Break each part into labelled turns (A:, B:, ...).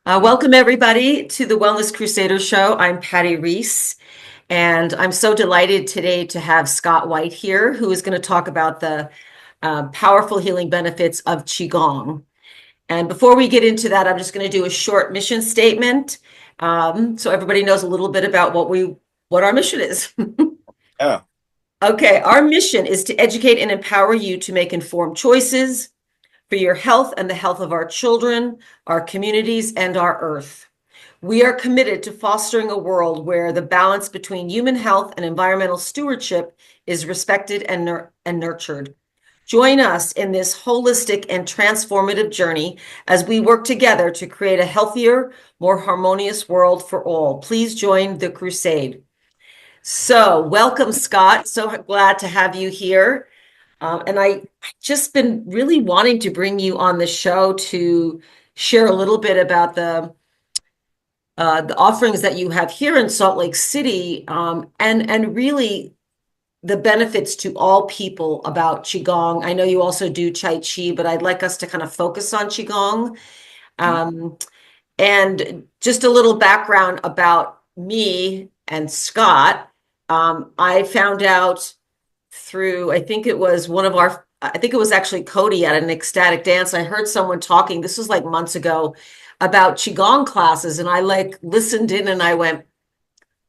A: Welcome, everybody, to the Wellness Crusaders show. I'm Pati Reiss, and I'm so delighted today to have Scott White here, who is going to talk about the powerful healing benefits of Qi Gong. And before we get into that, I'm just going to do a short mission statement, so everybody knows a little bit about what our mission is.
B: Yeah.
A: Okay, our mission is to educate and empower you to make informed choices for your health and the health of our children, our communities, and our earth. We are committed to fostering a world where the balance between human health and environmental stewardship is respected and nurtured. Join us in this holistic and transformative journey as we work together to create a healthier, more harmonious world for all. Please join the crusade. So, welcome, Scott. So glad to have you here. And I just been really wanting to bring you on the show to share a little bit about the offerings that you have here in Salt Lake City, and really the benefits to all people about Qigong. I know you also do Tai Chi, but I'd like us to kind of focus on Qigong. Um, and just a little background about me and Scott. I found out through, I think it was actually Cody at an ecstatic dance. I heard someone talking, this was like months ago, about Qigong classes. And I like listened in and I went,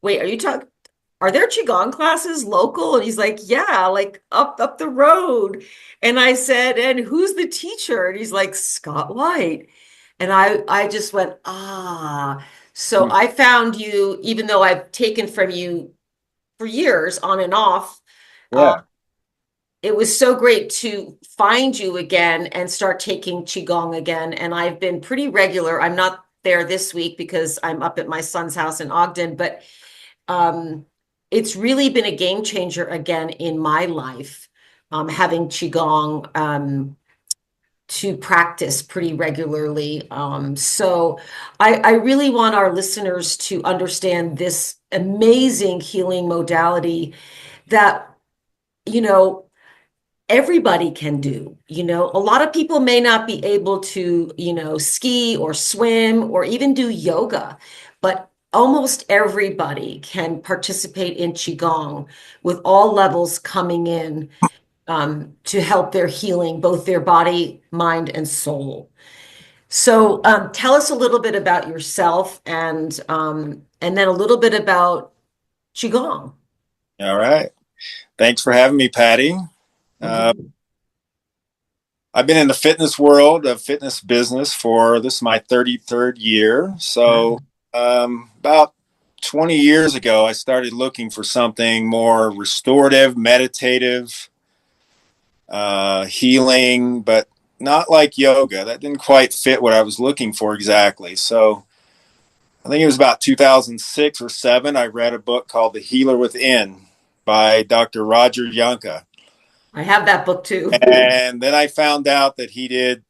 A: wait, are there Qigong classes local? And he's like, yeah, like up the road. And I said, and who's the teacher? And he's like, Scott White. And I just went, ah. So
B: Mm.
A: I found you, even though I've taken from you for years on and off. uh,
B: Yeah.
A: it was so great to find you again and start taking Qigong again. And I've been pretty regular. I'm not there this week because I'm up at my son's house in Ogden, but um, it's really been a game changer again in my life, having Qigong to practice pretty regularly. So I really want our listeners to understand this amazing healing modality that, you know, everybody can do. A lot of people may not be able to, ski or swim or even do yoga, but almost everybody can participate in Qigong with all levels coming in, to help their healing, both their body, mind, and soul. So, tell us a little bit about yourself and then a little bit about Qigong.
B: All right. Thanks for having me, Patty. Uh,
A: Mhm.
B: I've been in the fitness world, of fitness business for this is my 33rd year. So,
A: Wow.
B: about 20 years ago, I started looking for something more restorative, meditative, healing, but not like yoga. That didn't quite fit what I was looking for exactly. So, I think it was about 2006 or 7. I read a book called The Healer Within by Dr. Roger Yanka.
A: I have that book too.
B: And then I found out that he did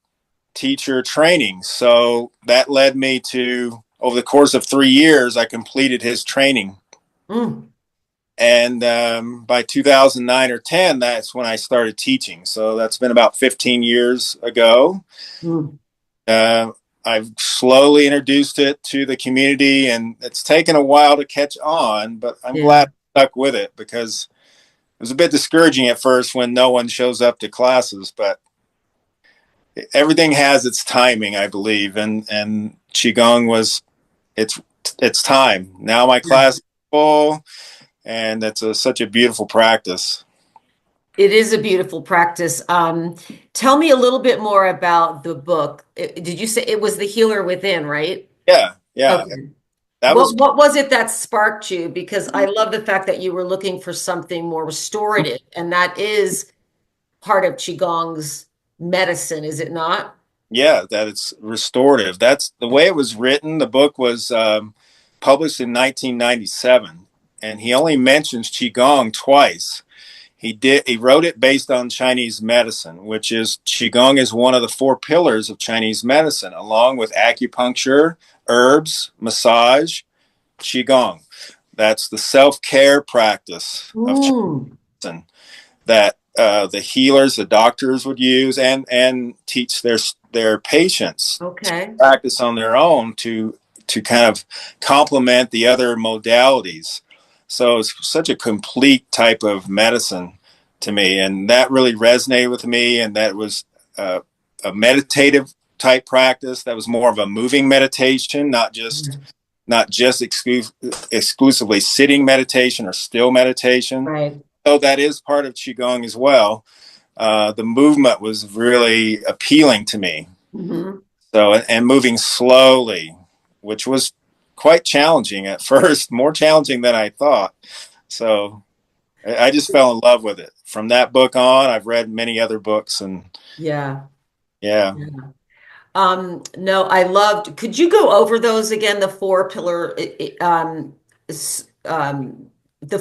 B: teacher training. So that led me to, over the course of 3 years, I completed his training.
A: Mm.
B: And by 2009 or 10, that's when I started teaching. So that's been about 15 years ago.
A: Mm.
B: Uh, I've slowly introduced it to the community, and it's taken a while to catch on, but I'm
A: Yeah.
B: glad I stuck with it because it was a bit discouraging at first when no one shows up to classes, but everything has its timing, I believe, and qigong was it's it's time now. My
A: Yeah.
B: class is full, and it's such a beautiful practice.
A: It is a beautiful practice. Tell me a little bit more about the book. Did you say it was The Healer Within, right?
B: Yeah, yeah,
A: Okay.
B: that was
A: What was it that sparked you? Because I love the fact that you were looking for something more restorative, and that is part of Qigong's medicine, is it not?
B: yeah, that it's restorative. That's the way it was written. The book was published in 1997, and he only mentions qigong twice. He wrote it based on Chinese medicine, which is qigong is one of the four pillars of Chinese medicine, along with acupuncture, herbs, massage, qigong. That's the self-care practice of Chinese
A: Mm.
B: medicine that the healers, the doctors would use and teach their patients to
A: Okay.
B: practice on their own to kind of complement the other modalities. So it's such a complete type of medicine to me, and that really resonated with me. And that was a meditative type practice. That was more of a moving meditation, not just exclusively sitting meditation or still meditation.
A: Right.
B: So that is part of Qigong as well. The movement was really appealing to me.
A: Hmm.
B: So, and moving slowly, which was quite challenging at first, more challenging than I thought. So I just fell in love with it. From that book on, I've read many other books, and
A: Yeah.
B: yeah.
A: Yeah. No, I loved, could you go over those again, the four pillar, the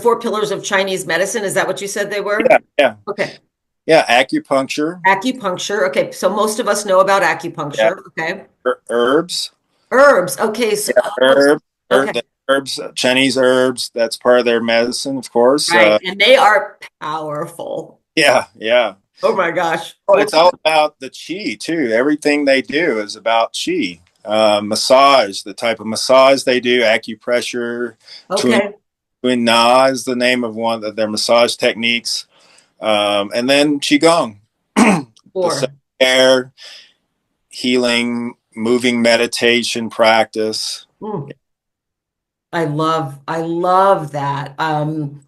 A: four pillars of Chinese medicine? Is that what you said they were?
B: Yeah, yeah,
A: Okay.
B: yeah. Acupuncture,
A: Acupuncture. Okay. So most of us know about
B: yeah,
A: acupuncture. Okay.
B: herbs,
A: Herbs. Okay. So,
B: yeah,
A: okay.
B: herbs, Chinese herbs. That's part of their medicine, of course.
A: Right. And they are powerful.
B: Yeah, yeah.
A: Oh my gosh.
B: Oh, it's all about the Qi too. Everything they do is about Qi. Massage, the type of massage they do, acupressure,
A: Okay.
B: Tuin Na is the name of one of their massage techniques. And then Qigong, the
A: Four.
B: self-care, healing, moving meditation practice.
A: Mm. I love that.
B: Mm.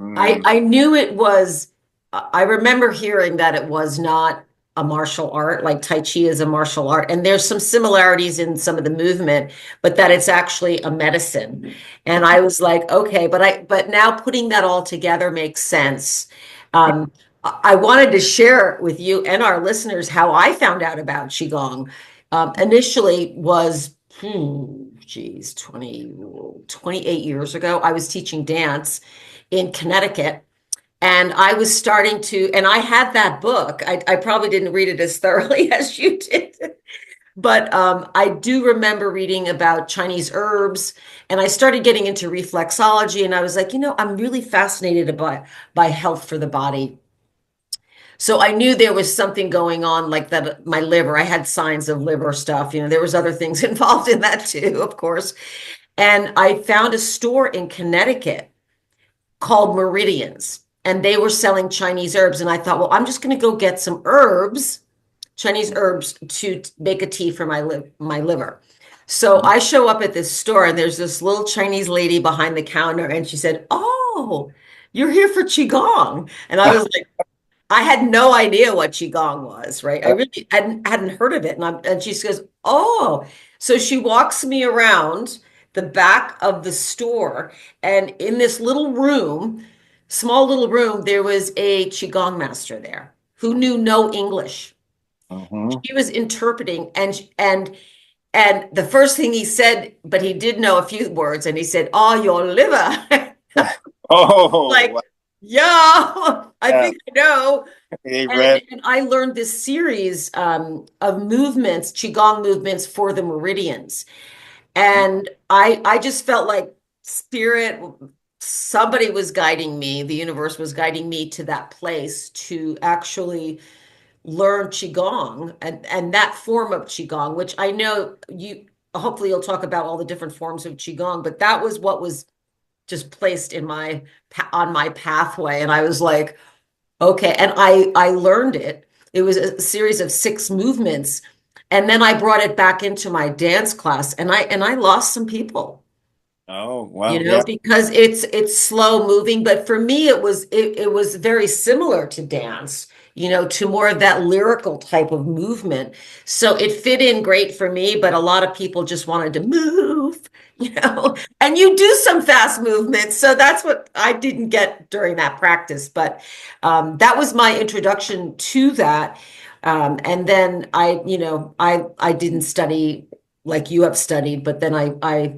A: I knew it was, I remember hearing that it was not a martial art, like Tai Chi is a martial art, and there's some similarities in some of the movement, but that it's actually a medicine. And I was like, okay, but now putting that all together makes sense. I wanted to share with you and our listeners how I found out about Qigong. Initially was, geez, 28 years ago, I was teaching dance in Connecticut. And I was starting to, and I had that book. I probably didn't read it as thoroughly as you did, but I do remember reading about Chinese herbs. And I started getting into reflexology. And I was like, I'm really fascinated by health for the body. So I knew there was something going on like that. My liver, I had signs of liver stuff. There was other things involved in that too, of course. And I found a store in Connecticut called Meridians, and they were selling Chinese herbs. And I thought, well, I'm just going to go get some herbs, Chinese herbs, to make a tea for my liver. So I show up at this store, and there's this little Chinese lady behind the counter, and she said, "Oh, you're here for Qigong." And I was like, I had no idea what Qigong was, right? I really hadn't heard of it. And she goes, "Oh." So she walks me around the back of the store. And in this little room, small little room, there was a Qigong master there who knew no English.
B: Mhm.
A: He was interpreting, and the first thing he said, but he did know a few words, and he said, "Oh, your liver."
B: Oh,
A: Like,
B: wow.
A: yeah, I
B: Yeah.
A: think I know.
B: They
A: And,
B: read.
A: and I learned this series of movements, Qigong movements for the meridians. And I just felt like spirit, somebody was guiding me, the universe was guiding me to that place to actually learn Qigong and that form of Qigong, which I know hopefully you'll talk about all the different forms of Qigong, but that was what was just placed on my pathway. And I was like, okay. And I learned it. It was a series of six movements. And then I brought it back into my dance class, and I lost some people,
B: Oh, wow. Yeah.
A: because it's slow moving. But for me, it was very similar to dance, to more of that lyrical type of movement. So it fit in great for me, but a lot of people just wanted to move, and you do some fast movements. So that's what I didn't get during that practice. But that was my introduction to that. And then I didn't study like you have studied, but then I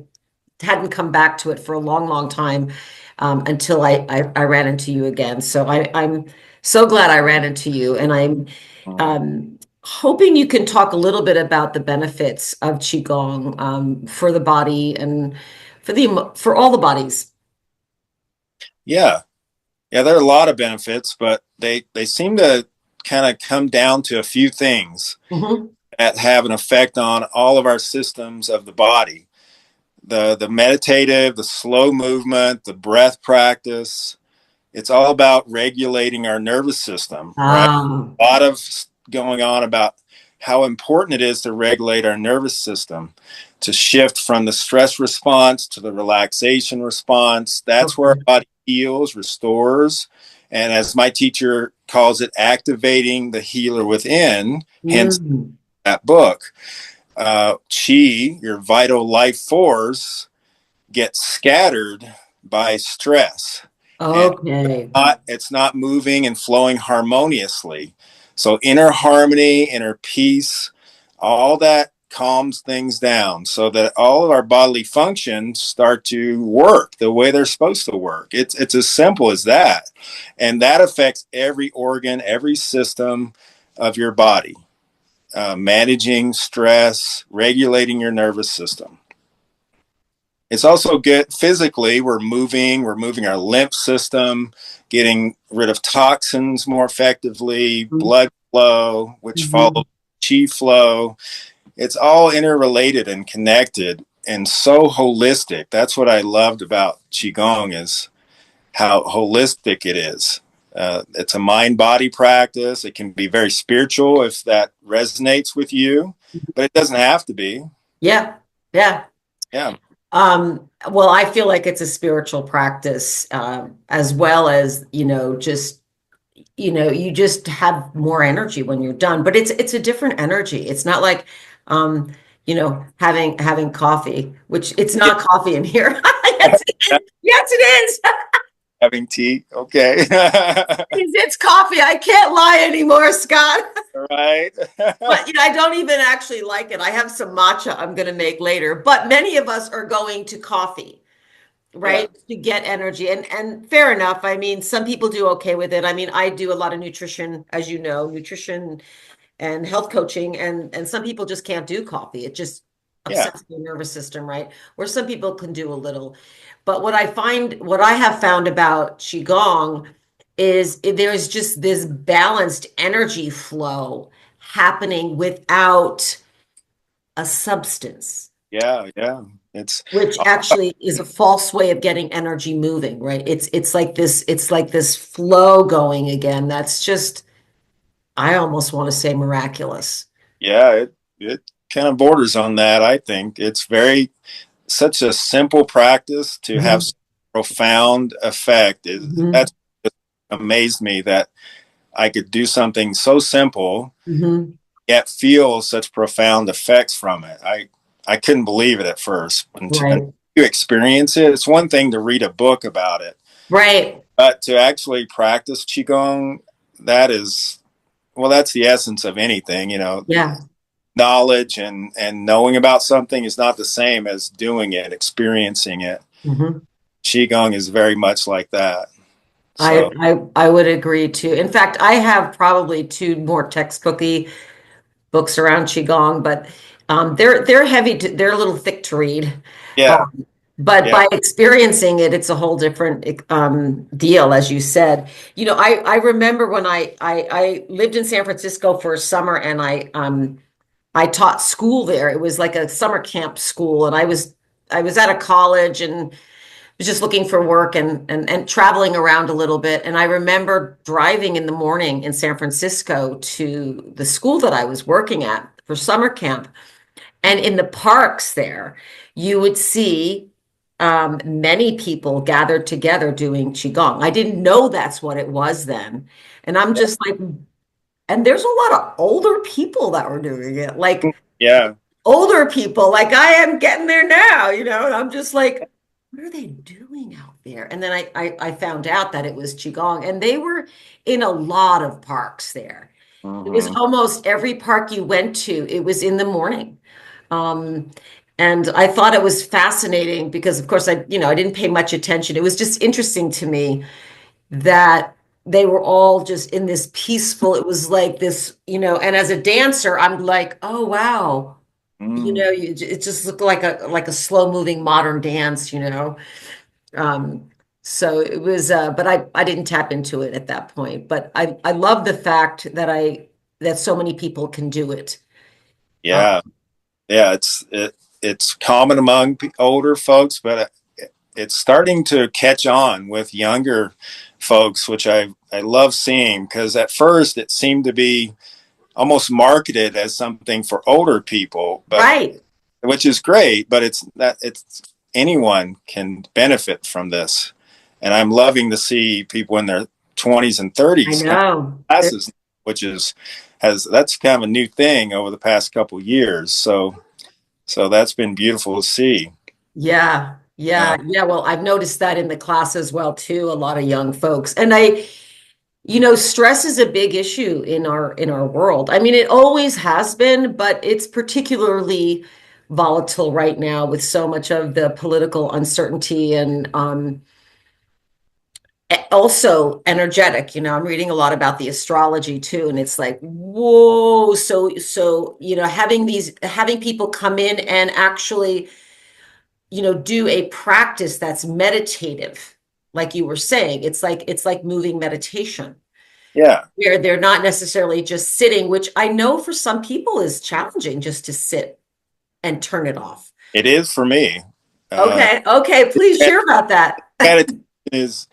A: hadn't come back to it for a long, long time, until I ran into you again. So I'm so glad I ran into you, and I'm
B: Mhm.
A: hoping you can talk a little bit about the benefits of Qigong, for the body and for all the bodies.
B: Yeah. Yeah, there are a lot of benefits, but they seem to kind of come down to a few things.
A: Mhm.
B: that have an effect on all of our systems of the body. The meditative, the slow movement, the breath practice. It's all about regulating our nervous system, right?
A: Ah,
B: A lot of going on about how important it is to regulate our nervous system, to shift from the stress response to the relaxation response. That's where our
A: okay.
B: body heals, restores. And as my teacher calls it, activating the healer within, hence
A: Mm,
B: that book. Qi, your vital life force, gets scattered by stress. And
A: okay.
B: it's not moving and flowing harmoniously. So inner harmony, inner peace, all that calms things down so that all of our bodily functions start to work the way they're supposed to work. It's as simple as that. And that affects every organ, every system of your body. Managing stress, regulating your nervous system. It's also good physically. We're moving our lymph system, getting rid of toxins more effectively, blood flow, which
A: Mm-hmm.
B: follows chi flow. It's all interrelated and connected and so holistic. That's what I loved about Qigong is how holistic it is. It's a mind body practice. It can be very spiritual if that resonates with you, but it doesn't have to be.
A: Yeah, yeah.
B: Yeah.
A: Well, I feel like it's a spiritual practice, as well as, just, you just have more energy when you're done, but it's a different energy. It's not like, having coffee, which it's
B: Yeah.
A: not coffee in here. Yes, yes, it is.
B: Having tea. Okay.
A: It's coffee. I can't lie anymore, Scott.
B: All right.
A: But I don't even actually like it. I have some matcha I'm going to make later, but many of us are going to coffee,
B: Yeah.
A: right? To get energy. And fair enough. I mean, some people do okay with it. I mean, I do a lot of nutrition, as you know, nutrition and health coaching, and some people just can't do coffee. It just
B: Yeah.
A: upsets their nervous system, right? Where some people can do a little. But what I have found about Qigong is there's just this balanced energy flow happening without a substance,
B: Yeah. Yeah. It's
A: which actually is a false way of getting energy moving, right? It's like this flow going again. That's just, I almost want to say miraculous.
B: yeah, it kind of borders on that, I think. It's very such a simple practice to have
A: Mhm.
B: such profound effect.
A: Mhm.
B: That's amazed me that I could do something so simple
A: Mhm.
B: yet feel such profound effects from it. I couldn't believe it at first until
A: Right.
B: you experience it. It's one thing to read a book about it,
A: Right.
B: but to actually practice qigong, that is well, that's the essence of anything.
A: Yeah.
B: Knowledge and knowing about something is not the same as doing it, experiencing it.
A: Mhm.
B: Qigong is very much like that.
A: I,
B: So
A: I would agree too. In fact, I have probably two more textbooky books around Qigong, but they're heavy they're a little thick to read.
B: yeah,
A: But
B: yeah,
A: by experiencing it, it's a whole different deal, as you said. I remember when I lived in San Francisco for a summer, and I taught school there. It was like a summer camp school, and I was at a college and was just looking for work and traveling around a little bit. And I remember driving in the morning in San Francisco to the school that I was working at for summer camp. And in the parks there, you would see many people gathered together doing Qigong. I didn't know that's what it was then. And I'm just like, and there's a lot of older people that were doing it, like
B: yeah.
A: older people, like I am getting there now, and I'm just like, what are they doing out there? And then I found out that it was Qigong, and they were in a lot of parks there. It was
B: Hmm.
A: almost every park you went to, it was in the morning. Um, and I thought it was fascinating because, of course, I didn't pay much attention. It was just interesting to me that they were all just in this peaceful, it was like this, and as a dancer, I'm like, oh, wow.
B: Mm.
A: It just looked like a slow moving modern dance. Um, so it was, but I didn't tap into it at that point. But I love the fact that so many people can do it.
B: Yeah, yeah. It's common among older folks, but it's starting to catch on with younger folks, which I love seeing, because at first it seemed to be almost marketed as something for older people, but
A: Right.
B: which is great, but it's anyone can benefit from this. And I'm loving to see people in their 20s and
A: I
B: 30s come to
A: know.
B: classes, which is has that's kind of a new thing over the past couple of years. So that's been beautiful to see.
A: Yeah.
B: Uh,
A: Yeah. Well, I've noticed that in the class as well, too, a lot of young folks. And stress is a big issue in our world. I mean, it always has been, but it's particularly volatile right now with so much of the political uncertainty and also energetic. I'm reading a lot about the astrology too, and it's like, whoa. So, having people come in and actually, do a practice that's meditative, like you were saying, it's like moving meditation
B: yeah,
A: where they're not necessarily just sitting, which I know for some people is challenging just to sit and turn it off.
B: it is for me. Uh,
A: Okay, okay, please share about that.
B: Meditation is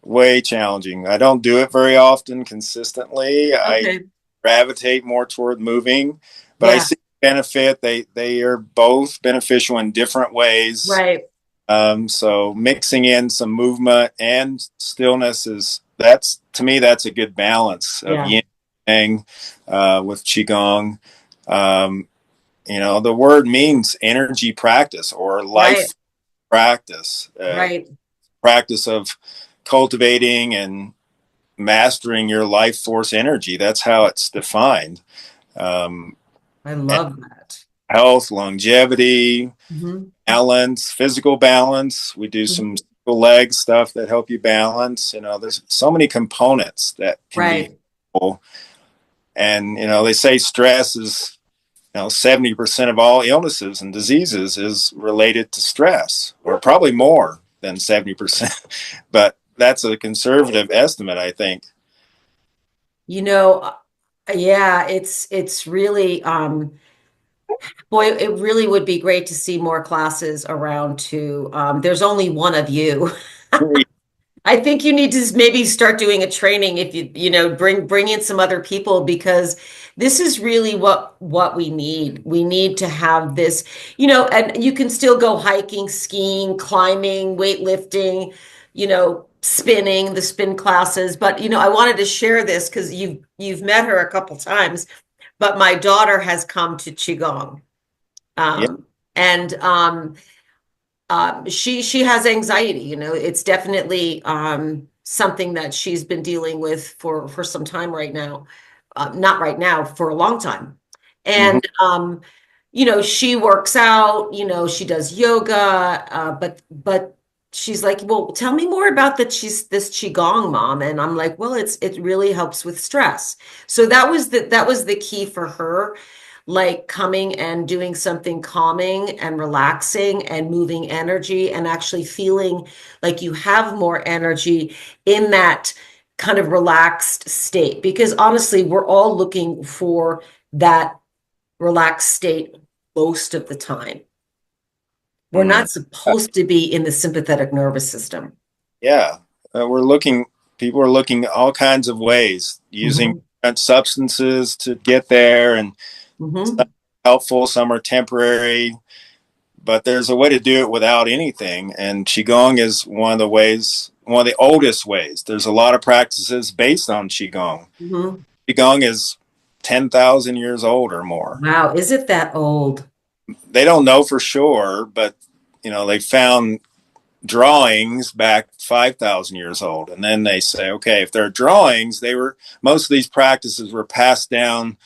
B: way challenging. I don't do it very often consistently. I
A: Okay,
B: gravitate more toward moving, but I
A: yeah,
B: see benefit. They are both beneficial in different ways.
A: right,
B: So mixing in some movement and stillness is that's to me that's a good balance of
A: yeah,
B: yin and yang with qigong. Um, the word means energy practice or
A: right,
B: life practice,
A: right.
B: practice of cultivating and mastering your life force energy. That's how it's defined. Um,
A: I love that.
B: Health, longevity,
A: Hmm.
B: balance, physical balance. We do some
A: Hmm.
B: leg stuff that help you balance. There's so many components that can be
A: Right.
B: helpful. And, they say stress is, 70% of all illnesses and diseases is related to stress, or probably more than 70%. But that's a conservative estimate, I think.
A: You know, uh, yeah, it's really boy, it really would be great to see more classes around too. There's only one of you. I think you need to maybe start doing a training if bring in some other people because this is really what we need. We need to have this, and you can still go hiking, skiing, climbing, weightlifting, spinning, the spin classes. But I wanted to share this because you've met her a couple times, but my daughter has come to Qigong.
B: Yeah.
A: And she has anxiety. It's definitely something that she's been dealing with for some time right now. Not right now, for a long time.
B: Mm-hmm.
A: And she works out, she does yoga, but she's like, well, tell me more about this qigong, mom. And I'm like, well, it really helps with stress. So that was the key for her, like coming and doing something calming and relaxing and moving energy and actually feeling like you have more energy in that kind of relaxed state. Because honestly, we're all looking for that relaxed state most of the time. We're
B: Mm-hmm.
A: not supposed to be in the sympathetic nervous system.
B: Yeah, we're looking. People are looking at all kinds of ways using
A: Hmm.
B: different substances to get there, and some
A: Hmm.
B: are helpful, some are temporary. But there's a way to do it without anything, and qigong is one of the ways, one of the oldest ways. There's a lot of practices based on qigong.
A: Hmm.
B: Qigong is 10,000 years old or more.
A: Wow, is it that old?
B: They don't know for sure, but they found drawings back 5,000 years old. And then they say, okay, if they're drawings, most of these practices were passed down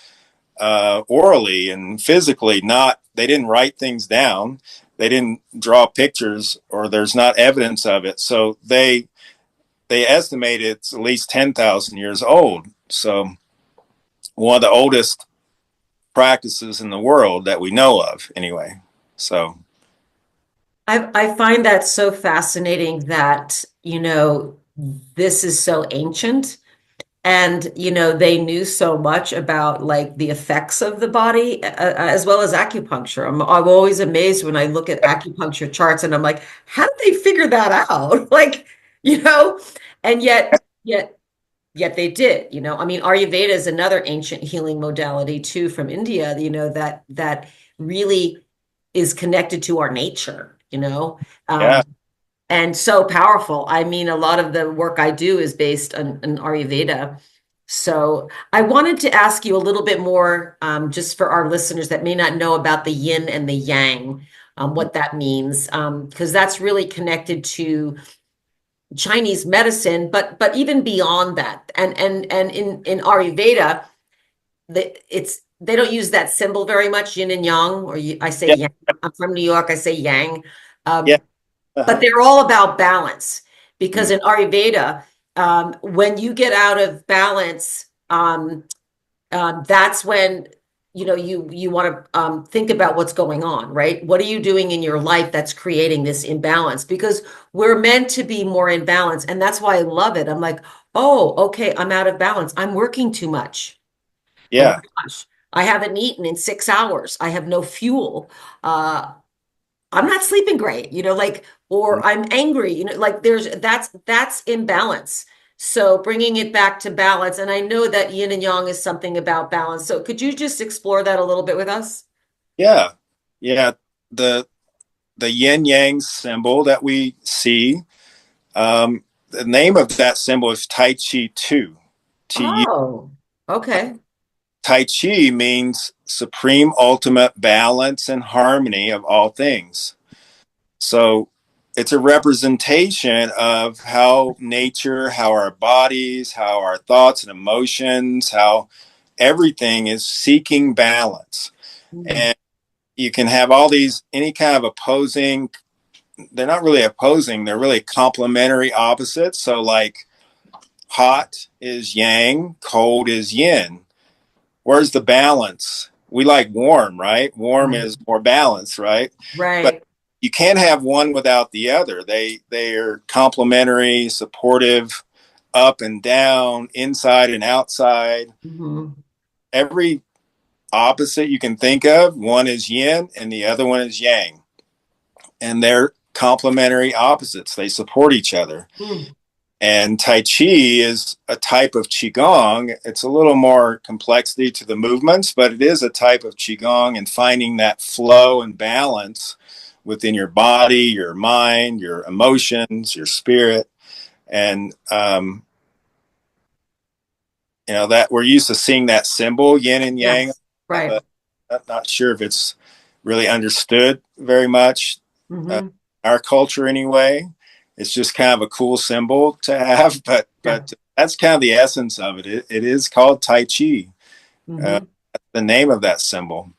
B: orally and physically, they didn't write things down. They didn't draw pictures or there's not evidence of it. So they estimate it's at least 10,000 years old. So one of the oldest practices in the world that we know of anyway. So
A: I find that so fascinating that, this is so ancient And, they knew so much about like the effects of the body, as well as acupuncture. I'm always amazed when I look at acupuncture charts and I'm like, how did they figure that out? Like, you know, and yet they did, I mean, Ayurveda is another ancient healing modality too from India, that really is connected to our nature,
B: Yeah.
A: um, and so powerful. I mean, a lot of the work I do is based on Ayurveda. So I wanted to ask you a little bit more, just for our listeners that may not know about the yin and the yang, what that means, because that's really connected to Chinese medicine, but even beyond that, and in Ayurveda, they don't use that symbol very much, yin and yang, or I say
B: Yeah.
A: yang. I'm from New York, I say yang,
B: Yeah.
A: but
B: Uh-huh.
A: they're all about balance because
B: Mm.
A: in Ayurveda, when you get out of balance, that's when you want to think about what's going on, right? What are you doing in your life that's creating this imbalance? Because we're meant to be more in balance, and that's why I love it. I'm like, oh, okay, I'm out of balance. I'm working too much. Oh
B: Yeah.
A: my gosh, I haven't eaten in 6 hours. I have no fuel. I'm not sleeping great, like, or I'm angry, like that's imbalance. So bringing it back to balance, and I know that yin and yang is something about balance. So could you just explore that a little bit with us?
B: Yeah. Yeah. The the yin yang symbol that we see, the name of that symbol is Tai Chi 2. T
A: Oh, okay.
B: Tai Chi means supreme ultimate balance and harmony of all things. So it's a representation of how nature, how our bodies, how our thoughts and emotions, how everything is seeking balance.
A: Mhm.
B: And you can have all these, any kind of opposing, they're not really opposing, they're really complementary opposites. So, like, hot is yang, cold is yin. Where's the balance? We like warm, right? Warm
A: Right.
B: is more balanced, right? But
A: Right.
B: you can't have one without the other. They are complementary, supportive, up and down, inside and outside.
A: Hmm.
B: Every opposite you can think of, one is yin and the other one is yang. And they're complementary opposites. They support each other.
A: Mm.
B: And Tai Chi is a type of Qi Gong. It's a little more complexity to the movements, but it is a type of Qi Gong, and finding that flow and balance within your body, your mind, your emotions, your spirit. And, that we're used to seeing that symbol, yin and yang,
A: Yes. Right.
B: but I'm not sure if it's really understood very much. Uh,
A: Hmm.
B: our culture, anyway. It's just kind of a cool symbol to have, but
A: Yeah.
B: that's kind of the essence of it. It is called Tai Chi. Uh,
A: Hmm.
B: the name of that symbol.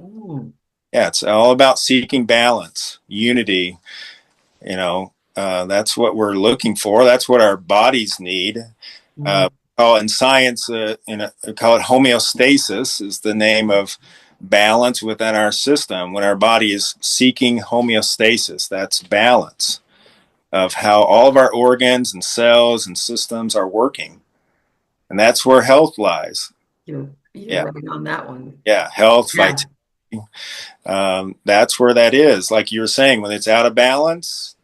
A: Mm.
B: Yeah, it's all about seeking balance, unity. That's what we're looking for. That's what our bodies need.
A: Mm.
B: Call it in science, call it homeostasis. Is the name of balance within our system. When our body is seeking homeostasis, that's balance of how all of our organs and cells and systems are working. And that's where health lies.
A: You're
B: Yeah.
A: right on that one.
B: Yeah. Health,
A: Yeah.
B: vitality. That's where that is. Like you were saying, when it's out of balance,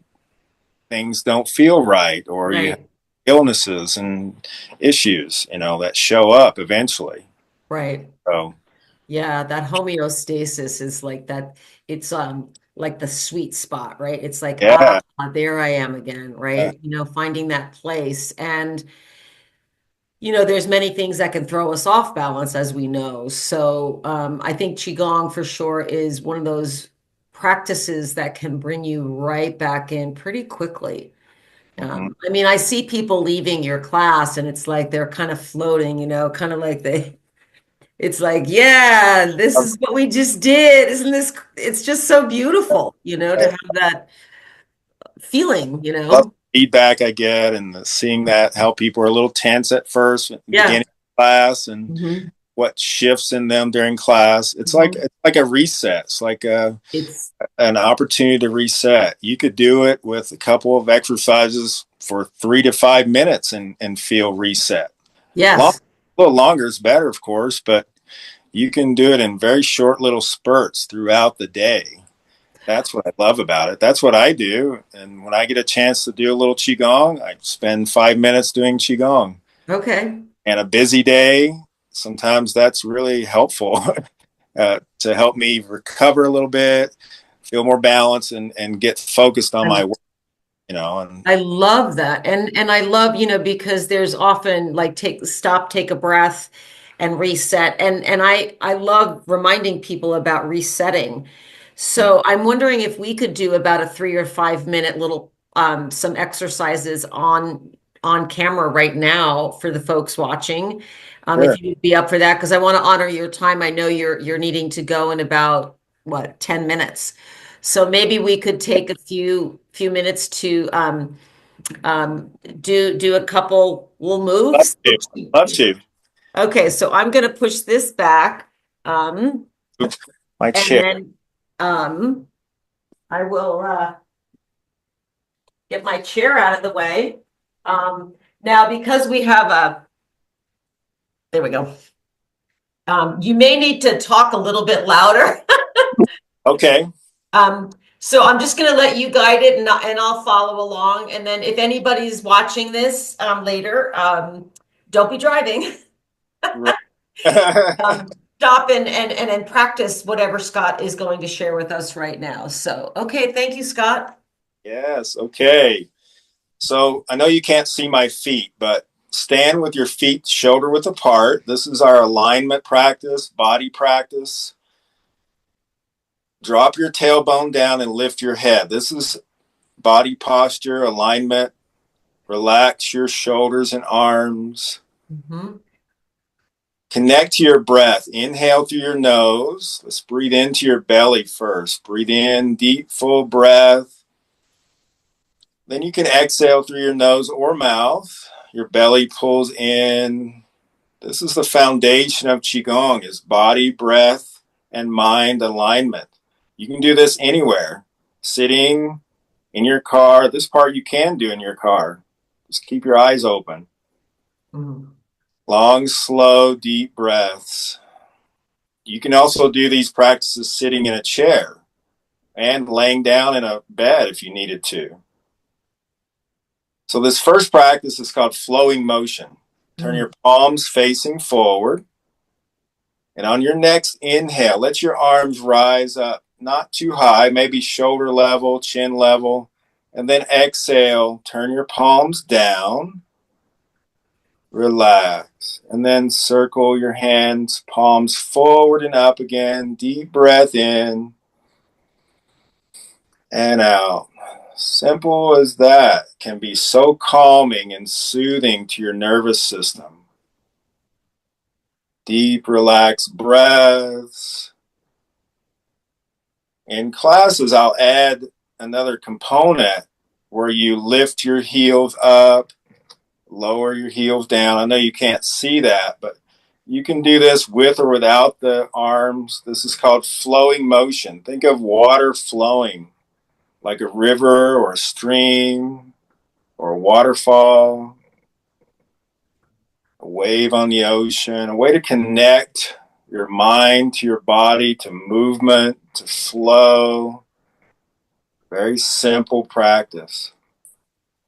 B: things don't feel right, or you have
A: Right.
B: illnesses and issues, that show up eventually.
A: Right.
B: So,
A: Yeah, that homeostasis is like that. It's like the sweet spot, right? It's like,
B: yeah.
A: there I am again,
B: Uh,
A: right? Finding that place. And there's many things that can throw us off balance, as we know. So I think Qigong for sure is one of those practices that can bring you right back in pretty quickly.
B: mhm.
A: I mean, I see people leaving your class and it's like they're kind of floating, kind of like it's like, yeah, this is what we just did. Isn't this, it's just so beautiful, to have that feeling,
B: Love the feedback I get, and seeing that how people are a little tense at first at the
A: Yeah.
B: beginning of class, and
A: Hmm.
B: what shifts in them during class.
A: Hmm.
B: It's like a reset. It's like
A: It's,
B: an opportunity to reset. You could do it with a couple of exercises for 3 to 5 minutes and feel reset.
A: Yes.
B: A little longer is better, of course, but you can do it in very short little spurts throughout the day. That's what I love about it. That's what I do. And when I get a chance to do a little Qigong, I spend 5 minutes doing Qigong.
A: Okay.
B: And a busy day, sometimes that's really helpful to help me recover a little bit, feel more balanced, and get focused on my work, and
A: I love that. And I love, because there's often like stop, take a breath and reset. And I love reminding people about resetting. So I'm wondering if we could do about a 3 or 5 minute little some exercises on camera right now for the folks watching.
B: sure.
A: If you'd be up for that, because I want to honor your time. I know you're needing to go in about 10 minutes. So maybe we could take a few minutes to do a couple little
B: Love
A: moves.
B: to. Love to.
A: Okay, so I'm gonna push this back,
B: Oops, my
A: and
B: chair.
A: then um, I will get my chair out of the way. Now, because we have there we go. You may need to talk a little bit louder.
B: Okay.
A: Um, so I'm just going to let you guide it, and I'll follow along. And then if anybody's watching this later, don't be driving.
B: Right.
A: Stop and practice whatever Scott is going to share with us right now. So, okay, thank you, Scott.
B: Yes. Okay. So I know you can't see my feet, but stand with your feet shoulder width apart. This is our alignment practice, body practice. Drop your tailbone down and lift your head. This is body posture, alignment. Relax your shoulders and arms.
A: Mhm.
B: Connect to your breath. Inhale through your nose. Let's breathe into your belly first. Breathe in, deep, full breath. Then you can exhale through your nose or mouth. Your belly pulls in. This is the foundation of Qigong, is body, breath, and mind alignment. You can do this anywhere. Sitting in your car. This part you can do in your car. Just keep your eyes open.
A: Mhm.
B: Long, slow, deep breaths. You can also do these practices sitting in a chair and laying down in a bed if you needed to. So this first practice is called flowing motion. Turn
A: Mhm.
B: your palms facing forward. And on your next inhale, let your arms rise up, not too high, maybe shoulder level, chin level. And then exhale, turn your palms down, relax. And then circle your hands, palms forward and up again. Deep breath in and out. Simple as that can be so calming and soothing to your nervous system. Deep, relaxed breaths. In classes, I'll add another component where you lift your heels up, lower your heels down. I know you can't see that, but you can do this with or without the arms. This is called flowing motion. Think of water flowing like a river or a stream or a waterfall, a wave on the ocean, a way to connect your mind to your body, to movement, to flow. Very simple practice.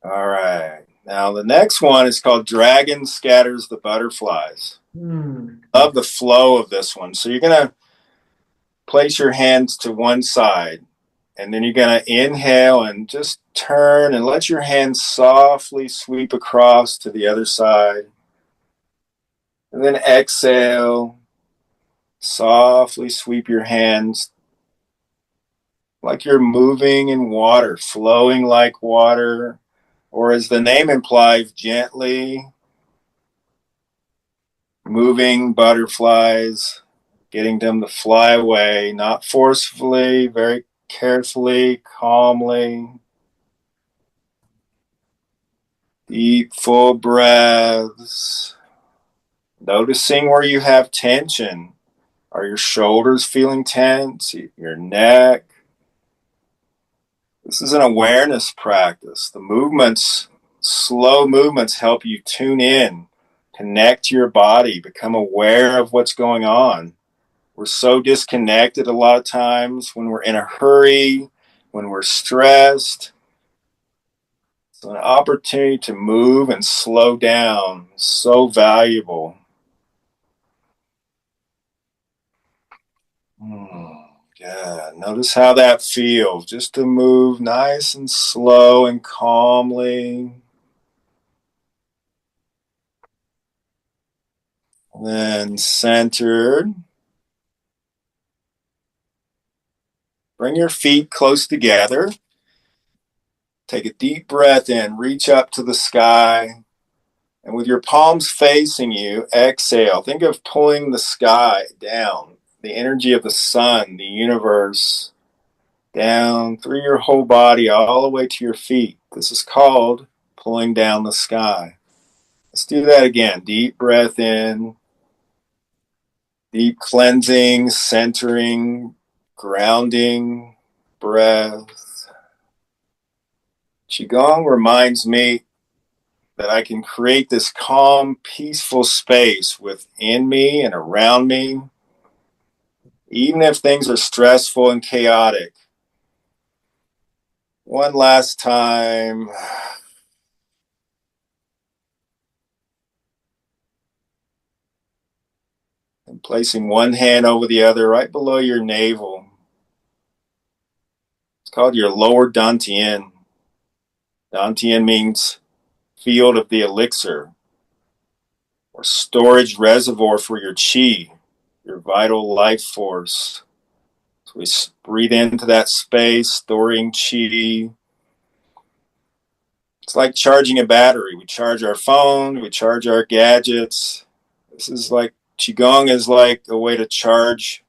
B: All right. Now, the next one is called Dragon Scatters the Butterflies.
A: Mhm.
B: Love the flow of this one. So you're going to place your hands to one side, and then you're going to inhale and just turn and let your hands softly sweep across to the other side. And then exhale, softly sweep your hands like you're moving in water, flowing like water, or as the name implies, gently moving butterflies, getting them to fly away, not forcefully, very carefully, calmly. Deep, full breaths. Noticing where you have tension. Are your shoulders feeling tense? Your neck? This is an awareness practice. The movements, slow movements, help you tune in Connect to your body, become aware of what's going on. We're so disconnected a lot of times when we're in a hurry, when we're stressed. So an opportunity to move and slow down, so valuable. Yeah, notice how that feels. Just to move nice and slow and calmly. And then centered. Bring your feet close together. Take a deep breath in, reach up to the sky. And with your palms facing you, exhale. Think of pulling the sky down, the energy of the sun, the universe, down through your whole body, all the way to your feet. This is called pulling down the sky. Let's do that again. Deep breath in, deep cleansing, centering, grounding breath. Qigong reminds me that I can create this calm, peaceful space within me and around me, even if things are stressful and chaotic. One last time. And placing one hand over the other right below your navel. It's called your lower dantian. Dantian means field of the elixir or storage reservoir for your qi, your vital life force. So we breathe into that space, storing qi. It's like charging a battery. We charge our phone, we charge our gadgets. This is like Qigong is like a way to charge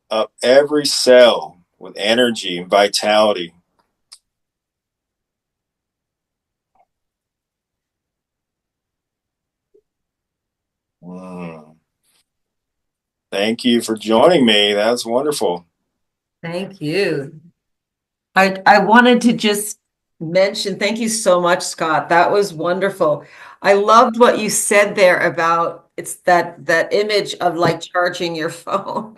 B: up every cell with energy and vitality. Thank you for joining me. That's wonderful.
A: Thank you. I wanted to just mention, thank you so much, Scott. That was wonderful. I loved what you said there about it's that image of like charging your phone,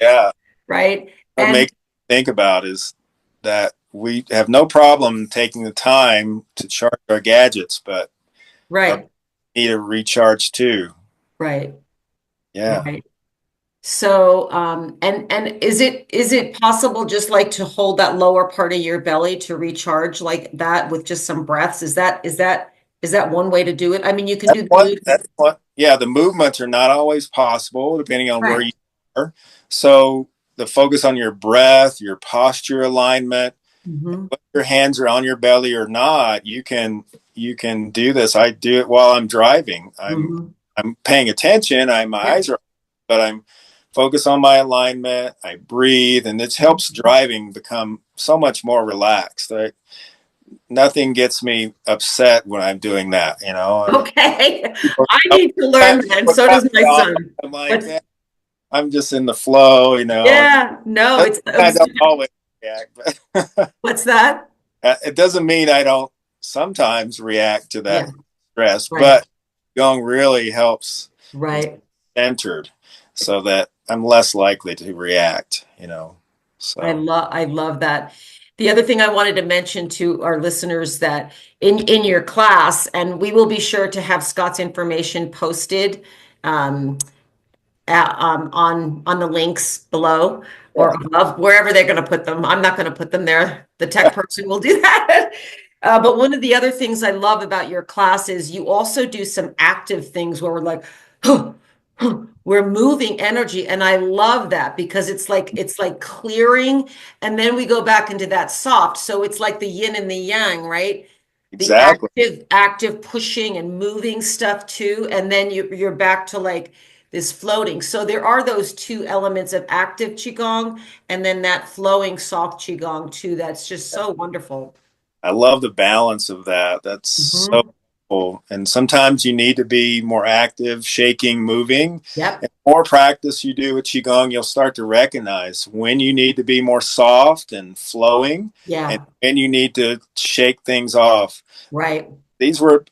B: Yeah.
A: right?
B: What
A: And
B: makes me think about is that we have no problem taking the time to charge our gadgets, but our
A: right,
B: need a recharge too.
A: right,
B: Yeah.
A: right. So, and is it possible just like to hold that lower part of your belly to recharge like that with just some breaths? Is that one way to do it? I mean, you can do
B: That's what, yeah, the movements are not always possible depending on where
A: right.
B: you are. So the focus on your breath, your posture alignment,
A: Hmm.
B: whether your hands are on your belly or not, you can do this. I do it while I'm driving.
A: Hmm.
B: I'm paying attention. My
A: Yeah.
B: eyes are, but I'm focused on my alignment. I breathe, and this helps driving become so much more relaxed. Nothing gets me upset when I'm doing that.
A: Okay.
B: People,
A: I need to learn that, and
B: people
A: so
B: cut
A: does
B: me
A: my
B: off.
A: son.
B: I'm like,
A: What's
B: yeah, I'm just in the flow.
A: yeah, no,
B: Doesn't
A: it's
B: mean I don't always react, but
A: what's that?
B: it doesn't mean I don't sometimes react to that
A: Yeah,
B: stress.
A: right,
B: But going really helps me
A: right.
B: centered so that I'm less likely to react.
A: I
B: So
A: love I love that. The other thing I wanted to mention to our listeners that in your class, and we will be sure to have Scott's information posted um, on the links below or
B: yeah,
A: above, wherever they're going to put them. I'm not going to put them there. The tech person will do that. But one of the other things I love about your class is you also do some active things where we're like, we're moving energy, and I love that because it's like clearing, and then we go back into that soft. So it's like the yin and the yang, right? The
B: exactly.
A: active pushing and moving stuff too, and then you're back to like this floating. So there are those two elements of active qigong and then that flowing soft qigong too. That's just so wonderful.
B: I love the balance of that. That's so
A: Hmm.
B: cool. And sometimes you need to be more active, shaking, moving.
A: Yep.
B: And the more practice you do with Qigong, you'll start to recognize when you need to be more soft and flowing and
A: Yeah.
B: when you need to shake things off.
A: Right.
B: These were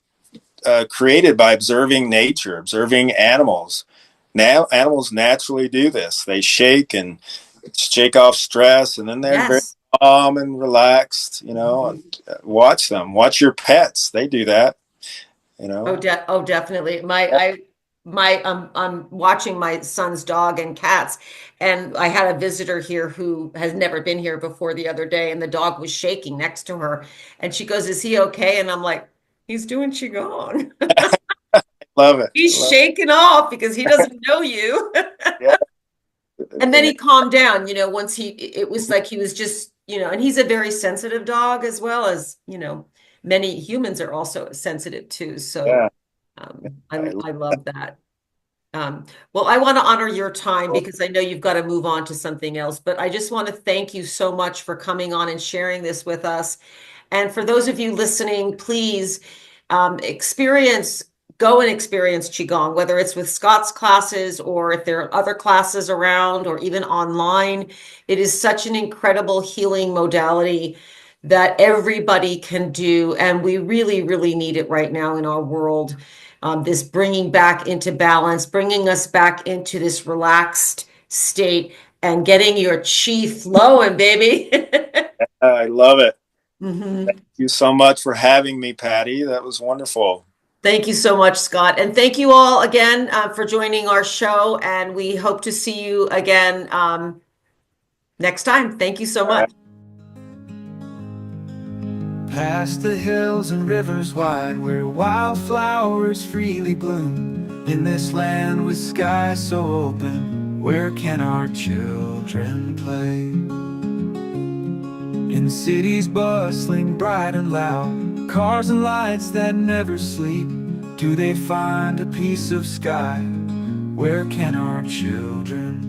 B: created by observing nature, observing animals. Now, animals naturally do this. They shake off stress, and then they're very
A: Yes.
B: calm and relaxed. Watch them. Watch your pets. They do that. You
A: Oh,
B: know.
A: definitely. I'm watching my son's dog and cats, and I had a visitor here who has never been here before the other day, and the dog was shaking next to her, and she goes, "Is he okay?" And I'm like, "He's doing Qigong."
B: Love it.
A: He's
B: Love
A: shaking off because he doesn't know you.
B: it.
A: And then
B: Yeah.
A: he calmed down, once it was like he was just, and he's a very sensitive dog as well as, many humans are also sensitive too. So
B: Yeah. I love
A: I love that. Well, I want to honor your time because I know you've got to move on to something else, but I just want to thank you so much for coming on and sharing this with us. And for those of you listening, please experience, go and experience Qigong, whether it's with Scott's classes or if there are other classes around or even online. It is such an incredible healing modality that everybody can do. And we really, really need it right now in our world. This bringing back into balance, bringing us back into this relaxed state and getting your chi flowing, baby.
B: I love it.
A: Mhm.
B: Thank you so much for having me, Patty. That was wonderful.
A: Thank you so much, Scott. And thank you all again for joining our show. And we hope to see you again next time. Thank you so
B: All right.
A: much.
C: Past the hills and rivers wide, where wildflowers freely bloom, in this land with skies so open, where can our children play? In cities bustling bright and loud, cars and lights that never sleep, do they find a piece of sky? Where can our children